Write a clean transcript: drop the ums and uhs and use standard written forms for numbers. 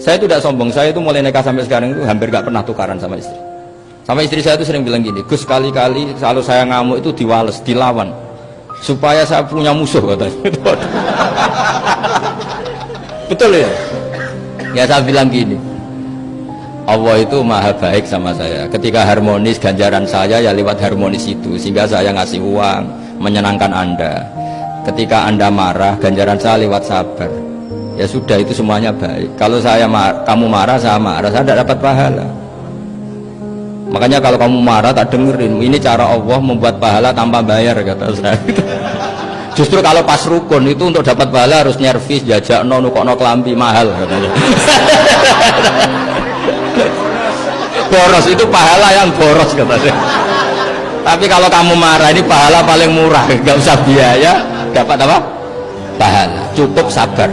Saya itu tidak sombong, saya itu mulai nikah sampai sekarang itu hampir gak pernah tukaran sama istri. Sama istri saya itu sering bilang gini, Gus, kali-kali kalau saya ngamuk itu diwales, dilawan, supaya saya punya musuh katanya. Betul ya? Ya saya bilang gini, Allah itu maha baik sama saya. Ketika harmonis, ganjaran saya ya lewat harmonis itu, sehingga saya ngasih uang menyenangkan Anda. Ketika Anda marah, ganjaran saya lewat sabar. Ya sudah, itu semuanya baik. Kalau kamu marah, saya tidak dapat pahala. Makanya kalau kamu marah tak dengerin, ini cara Allah membuat pahala tanpa bayar, kata saya. Justru kalau pas rukun itu untuk dapat pahala harus nyervis, jajak nukokno kelambi mahal katanya. Boros itu pahala yang boros katanya. Tapi kalau kamu marah, ini pahala paling murah, nggak usah biaya, dapat apa? Pahala, cukup sabar.